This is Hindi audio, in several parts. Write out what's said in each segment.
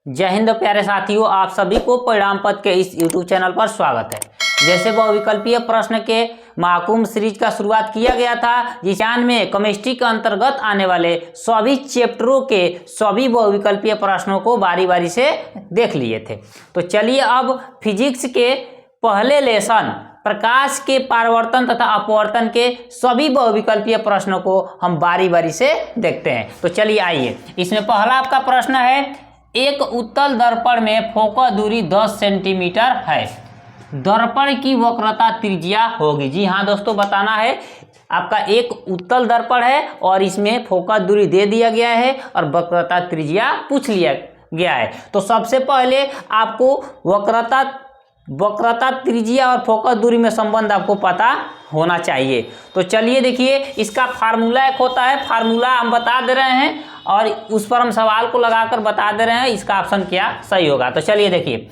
जय हिंद प्यारे साथियों, आप सभी को परिणाम पथ के इस YouTube चैनल पर स्वागत है। जैसे बहुविकल्पीय प्रश्न के महाकुंभ सीरीज का शुरुआत किया गया था, जिस में केमिस्ट्री के अंतर्गत आने वाले सभी चैप्टरों के सभी बहुविकल्पीय प्रश्नों को बारी बारी से देख लिए थे। तो चलिए अब फिजिक्स के पहले लेसन प्रकाश के परावर्तन तथा अपवर्तन के सभी बहुविकल्पीय प्रश्नों को हम बारी बारी से देखते हैं। तो चलिए आइए, इसमें पहला आपका प्रश्न है, एक उत्तल दर्पण में फोकस दूरी 10 सेंटीमीटर है, दर्पण की वक्रता त्रिज्या होगी। जी हाँ दोस्तों, बताना है आपका एक उत्तल दर्पण है और इसमें फोकस दूरी दे दिया गया है और वक्रता त्रिज्या पूछ लिया गया है। तो सबसे पहले आपको वक्रता त्रिज्या और फोकस दूरी में संबंध आपको पता होना चाहिए। तो चलिए देखिए, इसका फार्मूला एक होता है, फार्मूला हम बता दे रहे हैं और उस पर हम सवाल को लगाकर बता दे रहे हैं इसका ऑप्शन क्या सही होगा। तो चलिए देखिए,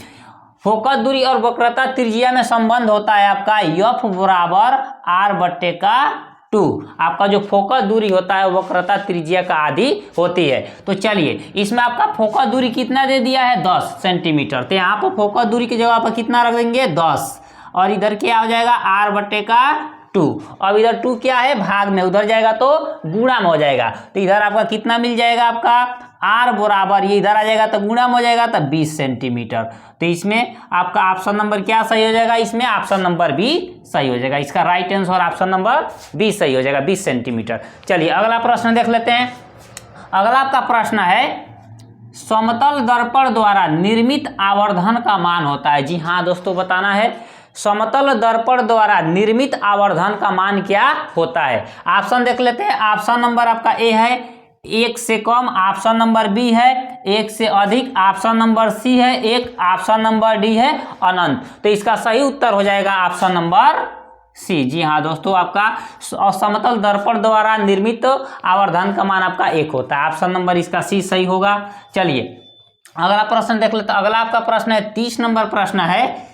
फोकस दूरी और वक्रता त्रिज्या में संबंध होता है आपका F बराबर R/2। आपका जो फोकस दूरी होता है वक्रता त्रिज्या का आधी होती है। तो चलिए, इसमें आपका फोकस दूरी कितना दे दिया है, 10 सेंटीमीटर। तो यहाँ पर फोकस दूरी की जगह पर कितना रख देंगे, 10, और इधर क्या हो जाएगा, R/2। अब इधर 2 क्या है, भाग में, उधर जाएगा तो गुणा में हो जाएगा। तो इधर आपका कितना मिल जाएगा, आपका R बराबर, ये इधर आ जाएगा तो गुणा में हो जाएगा तो 20 सेंटीमीटर। तो इसमें आपका ऑप्शन नंबर क्या सही हो जाएगा, इसमें ऑप्शन नंबर बी सही हो जाएगा। इसका right answer option number B सही हो जाएगा, 20 सेंटीमीटर। चलिए अगला प्रश्न देख लेते हैं। अगला आपका प्रश्न है, समतल दर्पण द्वारा निर्मित आवर्धन का मान होता है। जी हाँ दोस्तों, बताना है समतल दर्पण द्वारा निर्मित आवर्धन का मान क्या होता है। ऑप्शन देख लेते हैं। ऑप्शन नंबर आपका ए है 1 से कम, ऑप्शन नंबर बी है 1 से अधिक, ऑप्शन नंबर सी है 1, ऑप्शन नंबर डी है अनंत। तो इसका सही उत्तर हो जाएगा ऑप्शन नंबर सी। जी हाँ दोस्तों, आपका समतल दर्पण द्वारा निर्मित आवर्धन का मान आपका 1 होता है। ऑप्शन नंबर इसका सी सही होगा। चलिए अगला प्रश्न देख लेते हैं। अगला आपका प्रश्न है 30 नंबर प्रश्न है,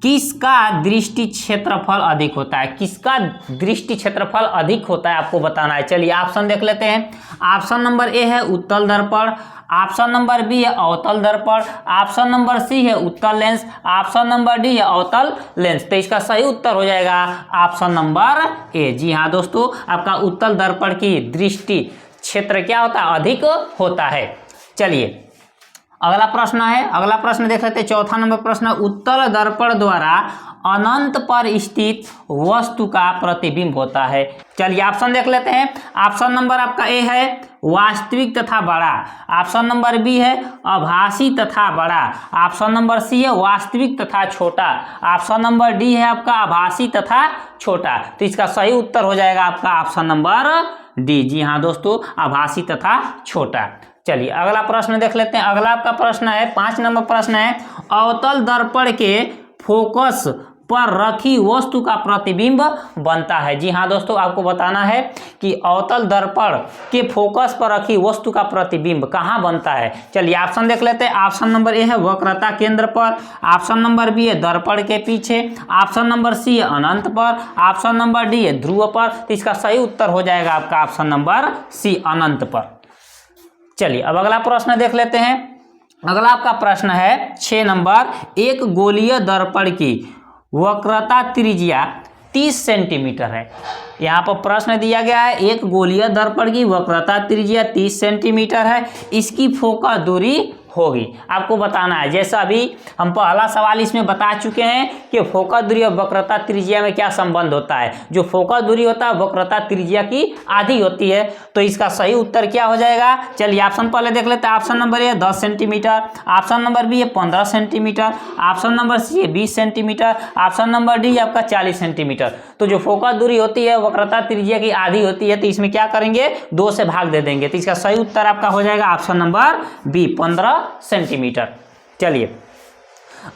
किसका दृष्टि क्षेत्रफल अधिक होता है। किसका दृष्टि क्षेत्रफल अधिक होता है आपको बताना है। चलिए ऑप्शन देख लेते हैं। ऑप्शन नंबर ए है उत्तल दर्पण, ऑप्शन नंबर बी है अवतल दर्पण, ऑप्शन नंबर सी है उत्तल लेंस, ऑप्शन नंबर डी है अवतल लेंस। तो इसका सही उत्तर हो जाएगा ऑप्शन नंबर ए। जी हाँ दोस्तों, आपका उत्तल दर्पण की दृष्टि क्षेत्र क्या होता है, अधिक होता है। चलिए अगला प्रश्न है, अगला प्रश्न देख लेते हैं। चौथा नंबर प्रश्न, उत्तल दर्पण द्वारा अनंत पर स्थित वस्तु का प्रतिबिंब होता है। चलिए ऑप्शन देख लेते हैं। ऑप्शन नंबर आपका ए है वास्तविक तथा बड़ा, ऑप्शन नंबर बी है आभासी तथा बड़ा, ऑप्शन नंबर सी है वास्तविक तथा छोटा, ऑप्शन नंबर डी है आपका आभासी तथा छोटा। तो इसका सही उत्तर हो जाएगा आपका ऑप्शन नंबर डी। जी हाँ दोस्तों, आभासी तथा छोटा। चलिए अगला प्रश्न देख लेते हैं। अगला आपका प्रश्न है 5 नंबर प्रश्न है, अवतल दर्पण के फोकस पर रखी वस्तु का प्रतिबिंब बनता है। जी हाँ दोस्तों, आपको बताना है कि अवतल दर्पण के फोकस पर रखी वस्तु का प्रतिबिंब कहाँ बनता है। चलिए ऑप्शन देख लेते हैं। ऑप्शन नंबर ए है वक्रता केंद्र पर, ऑप्शन नंबर बी है दर्पण के पीछे, ऑप्शन नंबर सी है अनंत पर, ऑप्शन नंबर डी है ध्रुव पर। तो इसका सही उत्तर हो जाएगा आपका ऑप्शन नंबर सी, अनंत पर। चलिए अब अगला प्रश्न देख लेते हैं। अगला आपका प्रश्न है 6 नंबर, एक गोलीय दर्पण की वक्रता त्रिज्या 30 सेंटीमीटर है। यहाँ पर प्रश्न दिया गया है, एक गोलीय दर्पण की वक्रता त्रिज्या 30 सेंटीमीटर है, इसकी फोकस दूरी होगी। आपको बताना है, जैसा अभी हम पहला सवाल इसमें बता चुके हैं कि फोकस दूरी और वक्रता त्रिज्या में क्या संबंध होता है। जो फोकस दूरी होता है वक्रता त्रिज्या की आधी होती है। तो इसका सही उत्तर क्या हो जाएगा। चलिए ऑप्शन पहले देख लेते हैं। Option number A 10 centimetre, option number B है 15 सेंटीमीटर, ऑप्शन नंबर सी है 20 सेंटीमीटर, ऑप्शन नंबर डी आपका 40 सेंटीमीटर। तो जो फोकस दूरी होती है वक्रता त्रिज्या की आधी होती है, तो इसमें क्या करेंगे, 2 से भाग दे देंगे। तो इसका सही उत्तर आपका हो जाएगा ऑप्शन नंबर बी, 15 सेंटीमीटर। चलिए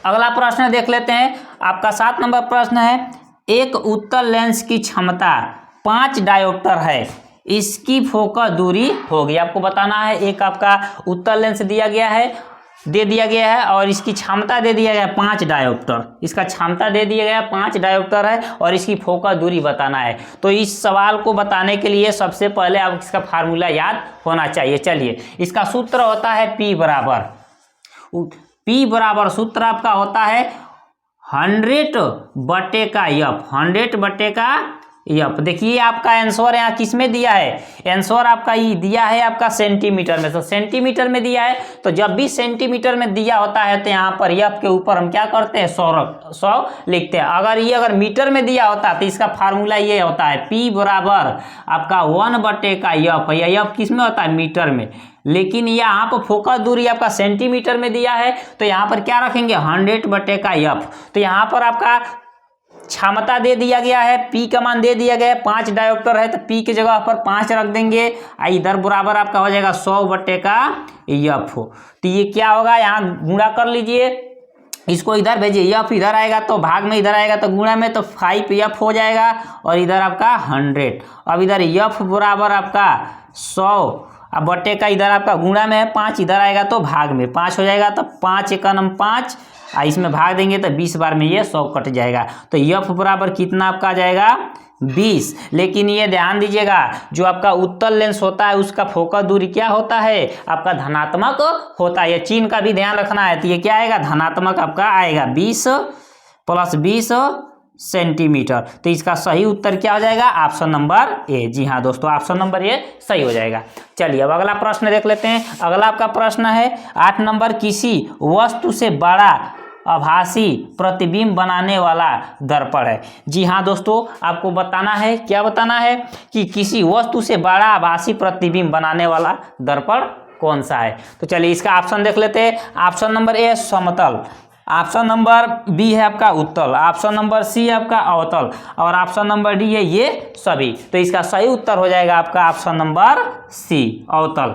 अगला प्रश्न देख लेते हैं। आपका 7 नंबर प्रश्न है, एक उत्तल लेंस की क्षमता 5 डायोप्टर है, इसकी फोकस दूरी होगी। आपको बताना है, एक आपका उत्तल लेंस दे दिया गया है और इसकी क्षमता दे दिया गया है 5 डायोप्टर। इसका क्षमता दे दिया गया 5 डायोप्टर है और इसकी फोकस दूरी बताना है। तो इस सवाल को बताने के लिए सबसे पहले आप इसका फार्मूला याद होना चाहिए। चलिए, इसका सूत्र होता है P बराबर P बराबर सूत्र आपका होता है 100 बटे का एफ, 100 बटे का एफ। देखिए आपका आंसर यहाँ किस में दिया है, आंसर आपका ये दिया है आपका सेंटीमीटर में। तो सेंटीमीटर में दिया है, तो जब भी सेंटीमीटर में दिया होता है तो यहाँ पर एफ के ऊपर हम क्या करते हैं 100 लिखते हैं। अगर मीटर में दिया होता तो इसका फार्मूला ये होता है P बराबर आपका 1 बटे का एफ। एफ किस में होता है, मीटर में, लेकिन यहाँ पर फोकस दूरी आपका सेंटीमीटर में दिया है तो यहाँ पर क्या रखेंगे 100 बटे का एफ। तो यहाँ पर आपका क्षमता दे दिया गया है, P का मान दे दिया गया है, 5 डायोप्टर है तो P की जगह पर 5 रख देंगे। इधर बराबर आपका हो जाएगा 100 बटे का एफ। तो ये क्या होगा, यहाँ गुणा कर लीजिए, इसको इधर भेजिए, एफ इधर आएगा तो भाग में, इधर आएगा तो गुणा में, तो 5 एफ हो जाएगा और इधर आपका 100। अब इधर एफ बराबर आपका 100 अब बटे का इधर आपका गुणा में है 5, इधर आएगा तो भाग में 5 हो जाएगा, तो 5 × 5 इसमें भाग देंगे तो 20 बार में ये 100 कट जाएगा। तो एफ बराबर कितना आपका आ जाएगा 20। लेकिन ये ध्यान दीजिएगा, जो आपका उत्तल लेंस होता है उसका फोकस दूरी क्या होता है आपका धनात्मक होता है। ये चिन्ह का भी ध्यान रखना है। तो ये क्या आएगा, धनात्मक आपका आएगा 20 + 20 सेंटीमीटर। तो इसका सही उत्तर क्या हो जाएगा, ऑप्शन नंबर ए। जी हाँ दोस्तों, ऑप्शन नंबर ए सही हो जाएगा। चलिए अब अगला प्रश्न देख लेते हैं। अगला आपका प्रश्न है 8 नंबर, किसी वस्तु से बड़ा आभासी प्रतिबिंब बनाने वाला दर्पण है। जी हाँ दोस्तों, आपको बताना है, क्या बताना है कि किसी वस्तु से बड़ा आभासी प्रतिबिंब बनाने वाला दर्पण कौन सा है। तो चलिए इसका ऑप्शन देख लेते हैं। ऑप्शन नंबर ए समतल, ऑप्शन नंबर बी है आपका उत्तल, ऑप्शन नंबर सी है आपका अवतल और ऑप्शन नंबर डी है ये सभी। तो इसका सही उत्तर हो जाएगा आपका ऑप्शन नंबर सी अवतल।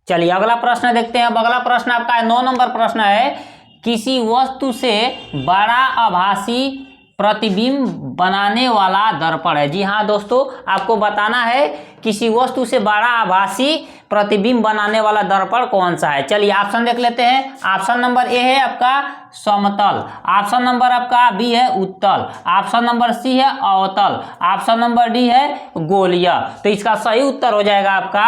चलिए अगला प्रश्न देखते हैं। अब अगला प्रश्न आपका 9 नंबर प्रश्न है, किसी वस्तु से बड़ा आभासी प्रतिबिंब बनाने वाला दर्पण है। जी हाँ दोस्तों, आपको बताना है किसी वस्तु से बड़ा आभासी प्रतिबिंब बनाने वाला दर्पण कौन सा है। चलिए ऑप्शन देख लेते हैं। ऑप्शन नंबर ए है आपका समतल, ऑप्शन नंबर आपका बी है उत्तल, ऑप्शन नंबर सी है अवतल, ऑप्शन नंबर डी है गोलीय। तो इसका सही उत्तर हो जाएगा आपका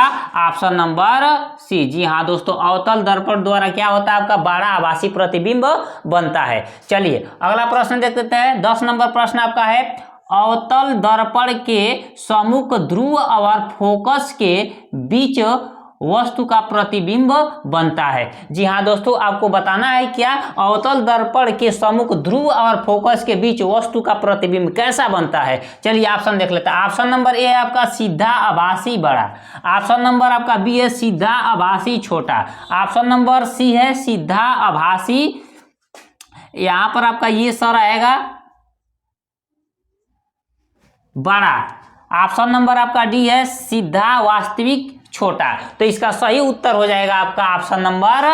ऑप्शन नंबर सी। जी हाँ दोस्तों, अवतल दर्पण द्वारा क्या होता है आपका बड़ा आभासी प्रतिबिंब बनता है। चलिए अगला प्रश्न देख लेते हैं। 10 नंबर प्रश्न आपका है, अवतल दर्पण के सम्मुख ध्रुव और फोकस के बीच वस्तु का प्रतिबिंब बनता है। जी हाँ दोस्तों, आपको बताना है क्या, अवतल दर्पण के सम्मुख ध्रुव और फोकस के बीच वस्तु का प्रतिबिंब कैसा बनता है। चलिए ऑप्शन देख लेते हैं। ऑप्शन नंबर ए है आपका सीधा आभासी बड़ा, ऑप्शन नंबर आपका बी है सीधा आभासी छोटा, ऑप्शन नंबर सी है सीधा आभासी, यहाँ पर आपका ये सर आएगा बड़ा, ऑप्शन नंबर आपका डी है सीधा वास्तविक छोटा। तो इसका सही उत्तर हो जाएगा आपका ऑप्शन नंबर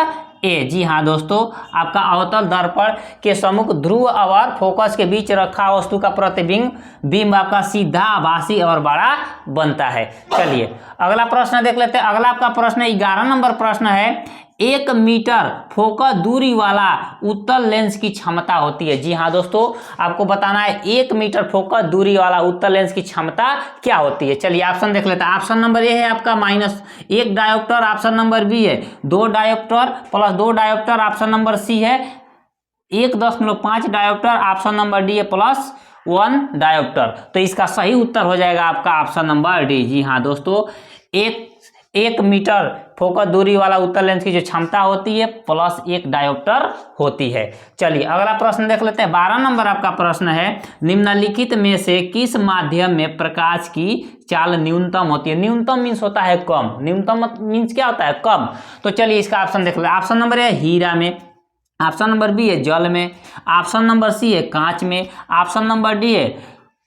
ए। जी हाँ दोस्तों, आपका अवतल दर्पण के सम्मुख ध्रुव और फोकस के बीच रखा वस्तु का प्रतिबिंब आपका सीधा आभासी और बड़ा बनता है। चलिए अगला प्रश्न देख लेते हैं। अगला आपका प्रश्न 11 नंबर प्रश्न है, 1 मीटर फोकस दूरी वाला उत्तल लेंस की क्षमता होती है। जी हाँ दोस्तों, आपको बताना है 1 मीटर फोकस दूरी वाला उत्तल लेंस की क्षमता क्या होती है। चलिए ऑप्शन देख लेते हैं। ऑप्शन नंबर ए है आपका -1 डायोप्टर, ऑप्शन नंबर बी है 2 dioptre + 2 dioptre, option number C है 1.5 डायोप्टर, ऑप्शन नंबर डी है +1 डायोप्टर। तो इसका सही उत्तर हो जाएगा आपका ऑप्शन नंबर डी। जी हाँ दोस्तों, 1 मीटर फोकस दूरी वाला उत्तल लेंस की जो क्षमता होती है +1 डायोप्टर होती है। चलिए अगला प्रश्न देख लेते हैं। 12 नंबर आपका प्रश्न है, निम्नलिखित में से किस माध्यम में प्रकाश की चाल न्यूनतम होती है। न्यूनतम मीन्स होता है कम, न्यूनतम मीन्स क्या होता है कम। तो चलिए इसका ऑप्शन देख लेते हैं। ऑप्शन नंबर ए हीरा में, ऑप्शन नंबर बी है जल में, ऑप्शन नंबर सी है कांच में, ऑप्शन नंबर डी है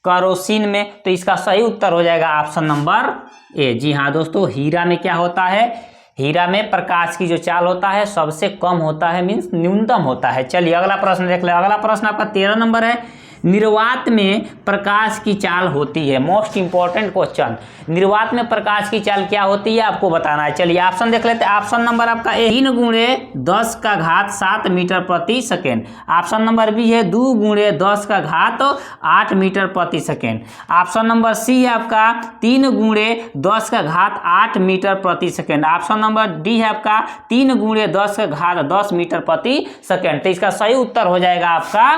केरोसिन में। तो इसका सही उत्तर हो जाएगा ऑप्शन नंबर ए। जी हाँ दोस्तों, हीरा में क्या होता है, हीरा में प्रकाश की जो चाल होता है सबसे कम होता है, मीन्स न्यूनतम होता है। चलिए अगला प्रश्न देख ले। अगला प्रश्न आपका 13 नंबर है, निर्वात में प्रकाश की चाल होती है? मोस्ट इंपॉर्टेंट क्वेश्चन, निर्वात में प्रकाश की चाल क्या होती है आपको बताना है। चलिए ऑप्शन देख लेते हैं। ऑप्शन नंबर आपका ए 3 गुणे 10 का घात 7 मीटर प्रति सेकेंड। ऑप्शन नंबर बी है 2 गुणे 10 का घात 8 मीटर प्रति सेकेंड। ऑप्शन नंबर सी है आपका 3 गुणे 10 का घात 8 मीटर प्रति सेकेंड। ऑप्शन नंबर डी है आपका 3 गुणे 10 का घात 10 मीटर प्रति सेकेंड। तो इसका सही उत्तर हो जाएगा आपका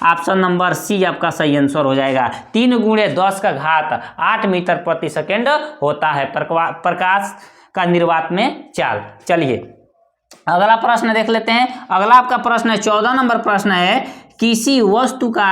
ऑप्शन नंबर सी आपका सही आंसर हो जाएगा। 3 गुणे 10 का घात 8 मीटर प्रति सेकेंड होता है प्रकाश का निर्वात में चाल। चलिए अगला प्रश्न देख लेते हैं। अगला आपका प्रश्न है 14 नंबर प्रश्न है, किसी वस्तु का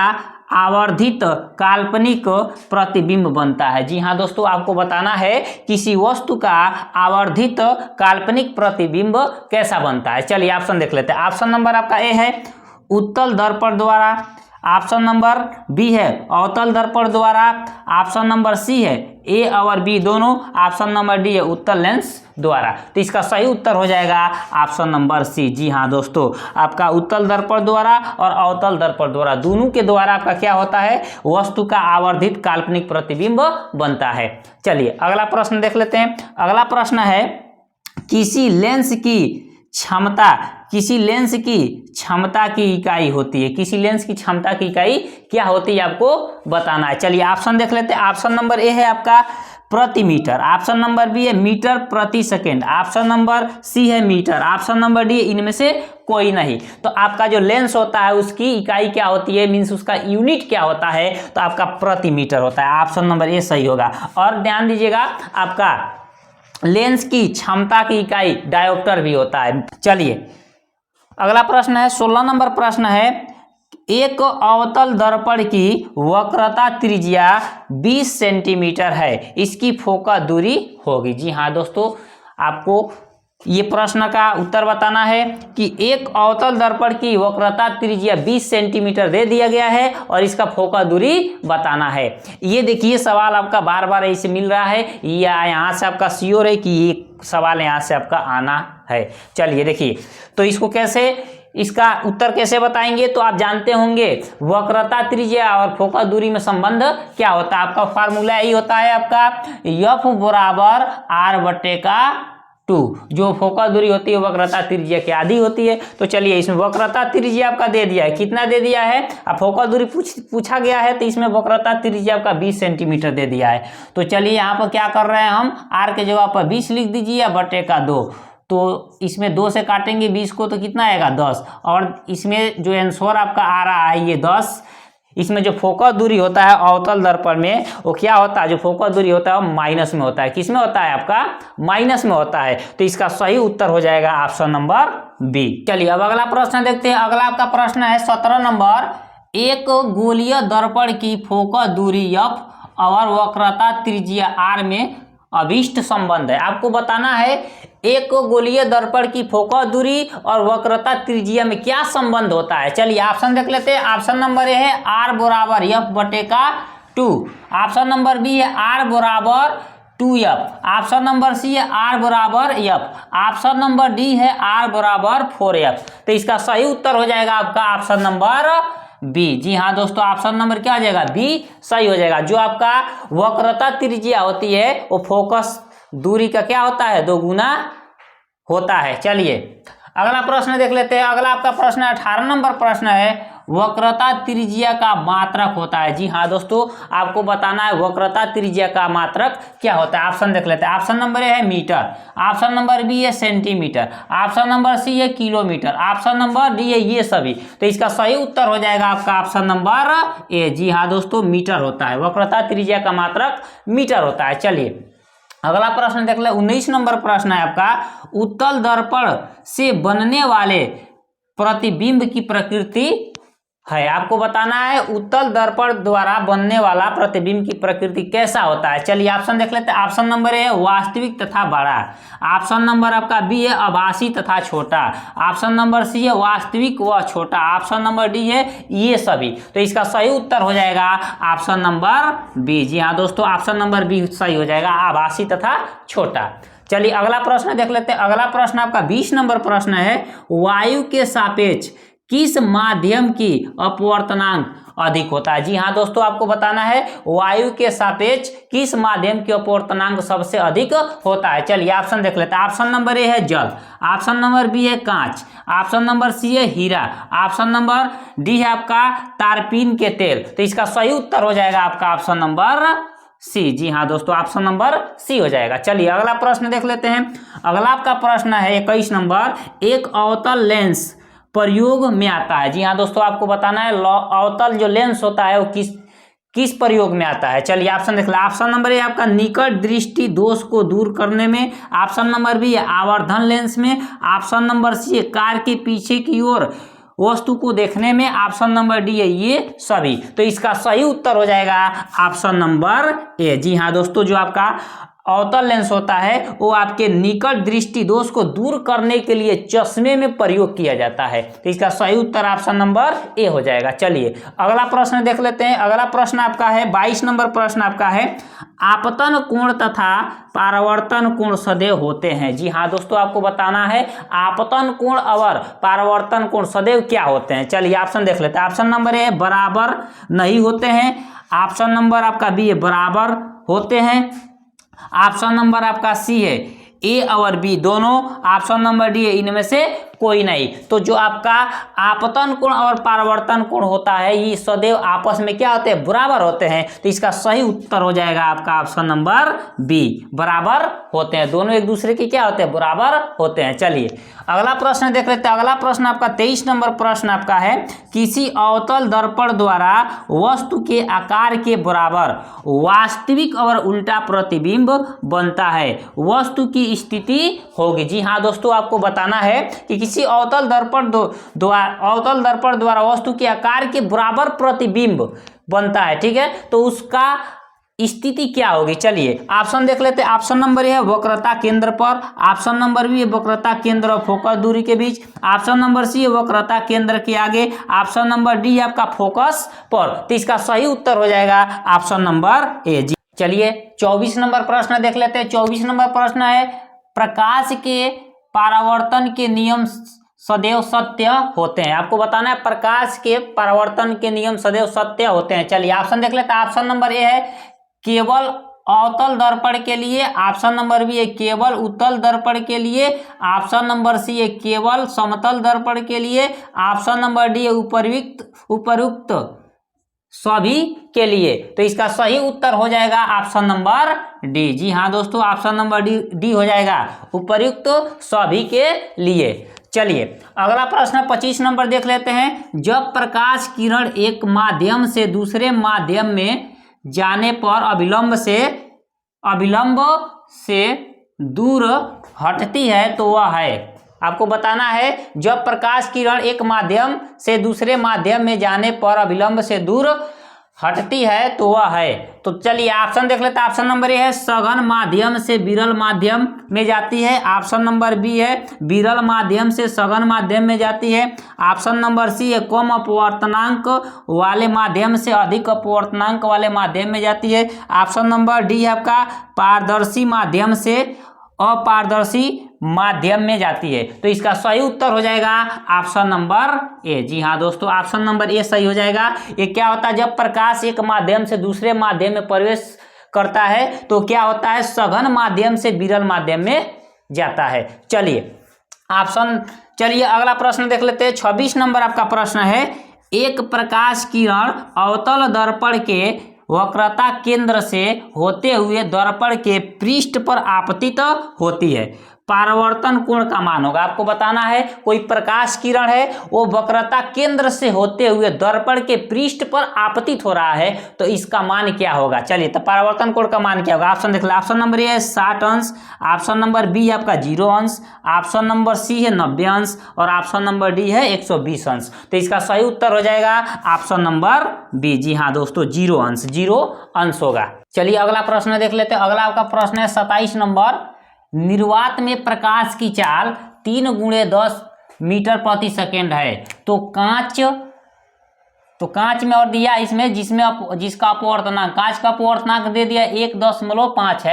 आवर्धित काल्पनिक प्रतिबिंब बनता है। जी हाँ दोस्तों, आपको बताना है किसी वस्तु का आवर्धित काल्पनिक प्रतिबिंब कैसा बनता है। चलिए ऑप्शन देख लेते हैं। ऑप्शन नंबर आपका ए है उत्तल दर्पण द्वारा, ऑप्शन नंबर बी है अवतल दर्पण द्वारा, ऑप्शन नंबर सी है ए और बी दोनों, ऑप्शन नंबर डी है उत्तल लेंस द्वारा। तो इसका सही उत्तर हो जाएगा ऑप्शन नंबर सी। जी हाँ दोस्तों, आपका उत्तल दर्पण द्वारा और अवतल दर्पण द्वारा दोनों के द्वारा आपका क्या होता है, वस्तु का आवर्धित काल्पनिक प्रतिबिंब बनता है। चलिए अगला प्रश्न देख लेते हैं। अगला प्रश्न है किसी लेंस की क्षमता की इकाई होती है। किसी लेंस की क्षमता की इकाई क्या होती है आपको बताना है। चलिए ऑप्शन देख लेते हैं। ऑप्शन नंबर ए है आपका प्रति मीटर, ऑप्शन नंबर बी है मीटर प्रति सेकेंड, ऑप्शन नंबर सी है मीटर, ऑप्शन नंबर डी इनमें से कोई नहीं। तो आपका जो लेंस होता है उसकी इकाई क्या होती है, मीन्स उसका यूनिट क्या होता है, तो आपका प्रति मीटर होता है। ऑप्शन नंबर ए सही होगा। और ध्यान दीजिएगा आपका लेंस की क्षमता की इकाई डायोप्टर भी होता है। चलिए अगला प्रश्न है 16 नंबर प्रश्न है, एक अवतल दर्पण की वक्रता त्रिज्या 20 सेंटीमीटर है, इसकी फोकस दूरी होगी। जी हाँ दोस्तों, आपको ये प्रश्न का उत्तर बताना है कि एक अवतल दर्पण की वक्रता त्रिज्या 20 सेंटीमीटर दे दिया गया है और इसका फोकस दूरी बताना है। ये देखिए सवाल आपका बार बार ऐसे मिल रहा है, या यहाँ से आपका श्योर है कि ये सवाल यहाँ से आपका आना है। चलिए देखिए, तो इसको कैसे, इसका उत्तर कैसे बताएंगे, तो आप जानते होंगे वक्रता त्रिज्या और फोकस दूरी में संबंध क्या होता है। आपका फार्मूला यही होता है आपका F बराबर R/2, जो फोकस दूरी होती है वक्रता त्रिज्या के आधी होती है। तो चलिए इसमें वक्रता त्रिज्या आपका दे दिया है, कितना दे दिया है, अब फोकस दूरी पूछा गया है, तो इसमें वक्रता त्रिज्या आपका 20 सेंटीमीटर दे दिया है। तो चलिए यहाँ पर क्या कर रहे हैं हम, R के जगह पर 20 लिख दीजिए या /2, तो इसमें 2 से काटेंगे 20 को तो कितना आएगा 10, और इसमें जो आंसर आपका आ रहा है ये 10। इसमें जो फोकस दूरी होता है अवतल दर्पण में वो क्या होता है, जो फोकस दूरी होता है वो माइनस में होता है। किस में होता है, आपका माइनस में होता है। तो इसका सही उत्तर हो जाएगा ऑप्शन नंबर बी। चलिए अब अगला प्रश्न देखते हैं। अगला आपका प्रश्न है 17 नंबर, एक गोलीय दर्पण की फोकस दूरी F और वक्रता त्रिज्या R में अभिष्ट संबंध है। आपको बताना है एक गोलीय दर्पण की फोकस दूरी और वक्रता त्रिज्या में क्या संबंध होता है। चलिए ऑप्शन देख लेते हैं। ऑप्शन नंबर ए है R बराबर F/2, ऑप्शन नंबर बी है R बराबर 2F, ऑप्शन नंबर सी है R बराबर F, ऑप्शन नंबर डी है R बराबर 4F। तो इसका सही उत्तर हो जाएगा आपका ऑप्शन नंबर बी। जी हाँ दोस्तों, ऑप्शन नंबर क्या हो जाएगा, बी सही हो जाएगा। जो आपका वक्रता त्रिज्या होती है वो फोकस दूरी का क्या होता है, 2 गुना होता है। चलिए अगला प्रश्न देख लेते हैं। अगला आपका प्रश्न 18 नंबर प्रश्न है, वक्रता त्रिज्या का मात्रक होता है। जी हाँ दोस्तों, आपको बताना है वक्रता त्रिज्या का मात्रक क्या होता है। ऑप्शन देख लेते हैं। ऑप्शन नंबर ए है मीटर, ऑप्शन नंबर बी है सेंटीमीटर, ऑप्शन नंबर सी है किलोमीटर, ऑप्शन नंबर डी है ये सभी। तो इसका सही उत्तर हो जाएगा आपका ऑप्शन नंबर ए। जी हाँ दोस्तों, मीटर होता है, वक्रता त्रिज्या का मात्रक मीटर होता है। चलिए अगला प्रश्न देख ले, 19 नंबर प्रश्न है आपका, उत्तल दर्पण से बनने वाले प्रतिबिंब की प्रकृति है। आपको बताना है उत्तल दर्पण द्वारा बनने वाला प्रतिबिंब की प्रकृति कैसा होता है। चलिए ऑप्शन देख लेते हैं। ऑप्शन नंबर ए है वास्तविक तथा बड़ा, ऑप्शन नंबर आपका बी है आभासी तथा छोटा, ऑप्शन नंबर सी है वास्तविक व छोटा, ऑप्शन नंबर डी है ये सभी। तो इसका सही उत्तर हो जाएगा ऑप्शन नंबर बी। जी हाँ दोस्तों, ऑप्शन नंबर बी सही हो जाएगा, आभासी तथा छोटा। चलिए अगला प्रश्न देख लेते हैं। अगला प्रश्न आपका 20 नंबर प्रश्न है, वायु के सापेक्ष किस माध्यम की अपवर्तनांक अधिक होता है? जी हाँ दोस्तों, आपको बताना है वायु के सापेक्ष किस माध्यम की अपवर्तनांक सबसे अधिक होता है। चलिए ऑप्शन देख लेते हैं। ऑप्शन नंबर ए है जल, ऑप्शन नंबर बी है कांच, ऑप्शन नंबर सी है हीरा, ऑप्शन नंबर डी है आपका तारपीन के तेल। तो इसका सही उत्तर हो जाएगा आपका ऑप्शन नंबर सी। जी हाँ दोस्तों, ऑप्शन नंबर सी हो जाएगा। चलिए अगला प्रश्न देख लेते हैं। अगला आपका प्रश्न है 21 नंबर, एक अवतल लेंस प्रयोग में आता है। जी हाँ दोस्तों, आपको बताना है अवतल जो लेंस होता है वो किस प्रयोग में आता है। चलिए ऑप्शन देख ले। ऑप्शन नंबर ए आपका निकट दृष्टि दोष को दूर करने में, ऑप्शन नंबर बी है आवर्धन लेंस में, ऑप्शन नंबर सी है कार के पीछे की ओर वस्तु को देखने में, ऑप्शन नंबर डी है ये सभी। तो इसका सही उत्तर हो जाएगा ऑप्शन नंबर ए। जी हाँ दोस्तों, जो आपका अवतल लेंस होता है वो आपके निकट दृष्टि दोष को दूर करने के लिए चश्मे में प्रयोग किया जाता है। तो इसका सही उत्तर ऑप्शन नंबर ए हो जाएगा। चलिए अगला प्रश्न देख लेते हैं। अगला प्रश्न आपका है 22 नंबर प्रश्न आपका है, आपतन कोण तथा परावर्तन कोण सदैव होते हैं। जी हाँ दोस्तों, आपको बताना है आपतन कोण और परावर्तन कोण सदैव क्या होते हैं। चलिए ऑप्शन देख लेते हैं। ऑप्शन नंबर ए बराबर नहीं होते हैं, ऑप्शन नंबर आपका बी है बराबर होते हैं, ऑप्शन नंबर आपका सी है ए और बी दोनों, ऑप्शन नंबर डी है इनमें से कोई नहीं। तो जो आपका आपतन कोण और परावर्तन कोण होता है ये सदैव आपस में क्या होते हैं, बराबर होते हैं। तो इसका सही उत्तर हो जाएगा आपका ऑप्शन नंबर बी, बराबर होते हैं। दोनों एक दूसरे के क्या होते हैं, बराबर होते हैं। चलिए अगला प्रश्न देख लेते हैं। अगला प्रश्न आपका 23 नंबर प्रश्न आपका है, किसी अवतल दर्पण द्वारा वस्तु के आकार के बराबर वास्तविक और उल्टा प्रतिबिंब बनता है, वस्तु की स्थिति होगी। जी हाँ दोस्तों, आपको बताना है कि किसी अवतल दर्पण द्वारा वस्तु के आकार के बराबर प्रतिबिंब बनता है, ठीक है, तो उसका स्थिति क्या होगी। चलिए ऑप्शन देख लेते हैं। ऑप्शन नंबर ए है वक्रता केंद्र पर, ऑप्शन नंबर बी है वक्रता केंद्र और फोकस दूरी के बीच, ऑप्शन नंबर सी है वक्रता केंद्र के आगे, ऑप्शन नंबर डी है आपका फोकस पर। तो इसका सही उत्तर हो जाएगा ऑप्शन नंबर ए। जी चलिए 24 नंबर प्रश्न देख लेते हैं। 24 नंबर प्रश्न है, प्रकाश के परावर्तन के नियम सदैव सत्य होते हैं। आपको बताना है प्रकाश के परावर्तन के नियम सदैव सत्य होते हैं। चलिए ऑप्शन देख लेते हैं। ऑप्शन नंबर ए है केवल अवतल दर्पण के लिए, ऑप्शन नंबर बी है केवल उत्तल दर्पण के लिए, ऑप्शन नंबर सी है केवल समतल दर्पण के लिए, ऑप्शन नंबर डी है उपयुक्त सभी के लिए। तो इसका सही उत्तर हो जाएगा ऑप्शन नंबर डी। जी हाँ दोस्तों, ऑप्शन नंबर डी हो जाएगा उपयुक्त सभी के लिए। चलिए अगला प्रश्न 25 नंबर देख लेते हैं। जब प्रकाश किरण एक माध्यम से दूसरे माध्यम में जाने पर अविलंब से दूर हटती है तो वह है। आपको बताना है जब प्रकाश किरण एक माध्यम से दूसरे माध्यम में जाने पर अविलंब से दूर हटती है तो वह है। तो चलिए ऑप्शन देख लेते हैं। ऑप्शन नंबर ए है सघन माध्यम से विरल माध्यम में जाती है, ऑप्शन नंबर बी है विरल माध्यम से सघन माध्यम में जाती है, ऑप्शन नंबर सी है कम अपवर्तनांक वाले माध्यम से अधिक अपवर्तनांक वाले माध्यम में जाती है, ऑप्शन नंबर डी है आपका पारदर्शी माध्यम से अपारदर्शी माध्यम में जाती है। तो इसका सही उत्तर हो जाएगा ऑप्शन नंबर ए। जी हाँ दोस्तों, ऑप्शन नंबर ए सही हो जाएगा। ये क्या होता है, जब प्रकाश एक माध्यम से दूसरे माध्यम में प्रवेश करता है तो क्या होता है, सघन माध्यम से विरल माध्यम में जाता है। चलिए अगला प्रश्न देख लेते हैं। 26 नंबर आपका प्रश्न है, एक प्रकाश किरण अवतल दर्पण के वक्रता केंद्र से होते हुए दर्पण के पृष्ठ पर आपतित होती है, परावर्तन कोण का मान होगा। आपको बताना है कोई प्रकाश किरण है वो वक्रता केंद्र से होते हुए दर्पण के पृष्ठ पर आपतित हो रहा है तो इसका मान क्या होगा। चलिए तो परावर्तन कोण का मान क्या होगा। ऑप्शन देख लो। ऑप्शन नंबर ए है 60 अंश, ऑप्शन नंबर बी है आपका 0 अंश, ऑप्शन नंबर सी है 90 अंश और ऑप्शन नंबर डी है 120 अंश। तो इसका सही उत्तर हो जाएगा ऑप्शन नंबर बी। जी हाँ दोस्तों, 0 अंश होगा। चलिए अगला प्रश्न देख लेते हैं। अगला आपका प्रश्न है 27 नंबर, निर्वात में प्रकाश की चाल 3 × 10 मीटर प्रति सेकेंड है तो कांच में और दिया इसमें जिसका अपवर्तनांक, कांच का अपवर्तनांक दे दिया 1.5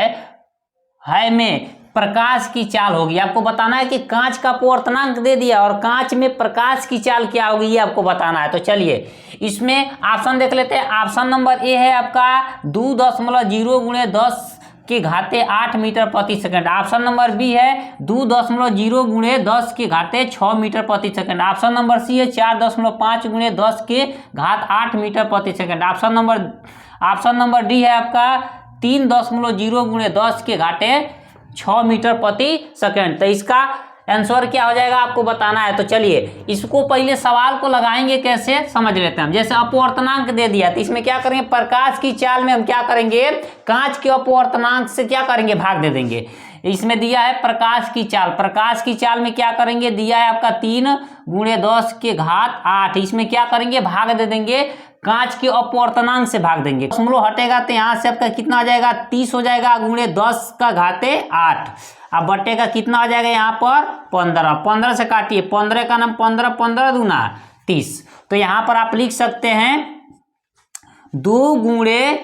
है में प्रकाश की चाल होगी। आपको बताना है कि कांच का अपवर्तनांक दे दिया और कांच में प्रकाश की चाल क्या होगी ये आपको बताना है। तो चलिए इसमें ऑप्शन देख लेते हैं। ऑप्शन नंबर ए है आपका 2.0 × 10⁸ मीटर प्रति सेकंड। ऑप्शन नंबर बी है 2.0 × 10⁸ मीटर प्रति सेकंड। ऑप्शन नंबर सी है 4.5 × 10⁸ मीटर प्रति सेकंड। ऑप्शन नंबर डी है आपका 3.0 × 10⁸ मीटर प्रति सेकंड। तो इसका आंसर क्या हो जाएगा आपको बताना है। तो चलिए इसको पहले सवाल को लगाएंगे कैसे समझ लेते हैं हम। जैसे अपवर्तनांक दे दिया तो इसमें क्या करेंगे, प्रकाश की चाल में हम क्या करेंगे, कांच के अपवर्तनांक से क्या करेंगे, भाग दे देंगे। इसमें दिया है प्रकाश की चाल, प्रकाश की चाल में क्या करेंगे, दिया है आपका 3 × 10⁸। इसमें क्या करेंगे, भाग दे देंगे, कांच के अपवर्तनांक से भाग देंगे। दशमलव हटेगा तो यहाँ से आपका कितना हो जाएगा, 30 हो जाएगा × 10⁸। अब बटे का कितना हो जाएगा यहाँ पर 15। 15 से काटिए, 15 का नाम 15, 15 दूना 30। तो यहाँ पर आप लिख सकते हैं 2 ×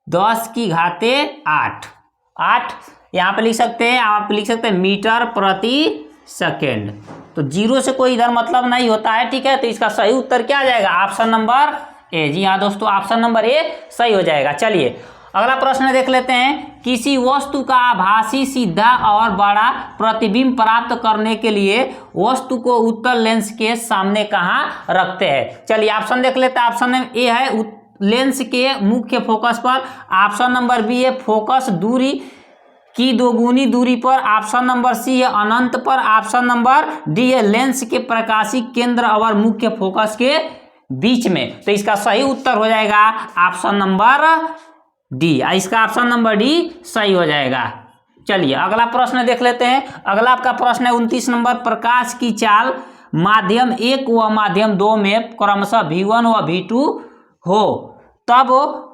10⁸। 8 यहाँ पे लिख सकते हैं, आप लिख सकते हैं मीटर प्रति सेकेंड। तो जीरो से कोई इधर मतलब नहीं होता है, ठीक है। तो इसका सही उत्तर क्या आ जाएगा, ऑप्शन नंबर ए। जी हाँ दोस्तों, ऑप्शन नंबर ए सही हो जाएगा। चलिए अगला प्रश्न देख लेते हैं। किसी वस्तु का आभासी सीधा और बड़ा प्रतिबिंब प्राप्त करने के लिए वस्तु को उत्तल लेंस के सामने कहाँ रखते हैं। चलिए ऑप्शन देख लेते हैं। ऑप्शन ए है लेंस के मुख्य फोकस पर। ऑप्शन नंबर बी है फोकस दूरी की दोगुनी दूरी पर। ऑप्शन नंबर सी है अनंत पर। ऑप्शन नंबर डी है लेंस के प्रकाशीय केंद्र और मुख्य फोकस के बीच में। तो इसका सही उत्तर हो जाएगा ऑप्शन नंबर डी। इसका ऑप्शन नंबर डी सही हो जाएगा। चलिए अगला प्रश्न देख लेते हैं। अगला आपका प्रश्न है 29 नंबर। प्रकाश की चाल माध्यम 1 व माध्यम 2 में क्रमशः V1 व V2 हो, तब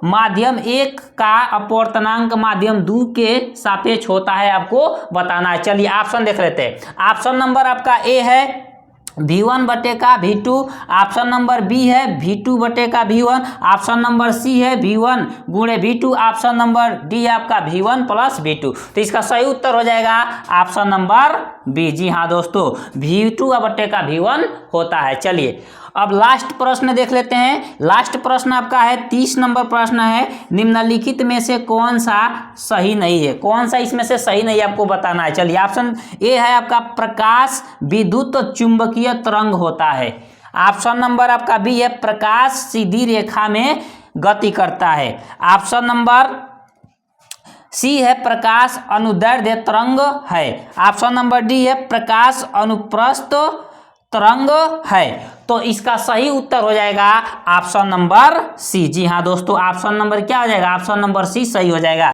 माध्यम 1 का अपवर्तनांक माध्यम 2 के सापेक्ष होता है, आपको बताना है। चलिए ऑप्शन देख लेते हैं। ऑप्शन नंबर आपका ए है V1/V2। ऑप्शन नंबर बी है V2/V1। ऑप्शन नंबर सी है V1 × V2। Option number D है आपका V1 + V2। तो इसका सही उत्तर हो जाएगा ऑप्शन नंबर बी। जी हाँ दोस्तों, V2/V1 होता है। चलिए अब लास्ट प्रश्न देख लेते हैं। लास्ट प्रश्न आपका है 30 नंबर प्रश्न है। निम्नलिखित में से कौन सा सही नहीं है, कौन सा इसमें से सही नहीं आपको बताना है। चलिए ऑप्शन ए है आपका प्रकाश विद्युत चुंबकीय तरंग होता है। ऑप्शन नंबर आपका बी है प्रकाश सीधी रेखा में गति करता है। ऑप्शन नंबर सी है प्रकाश अनुदैर्ध्य तरंग है। ऑप्शन नंबर डी है प्रकाश अनुप्रस्थ तरंग है। तो इसका सही उत्तर हो जाएगा ऑप्शन नंबर सी। जी हाँ दोस्तों, ऑप्शन नंबर क्या हो जाएगा, ऑप्शन नंबर सी सही हो जाएगा।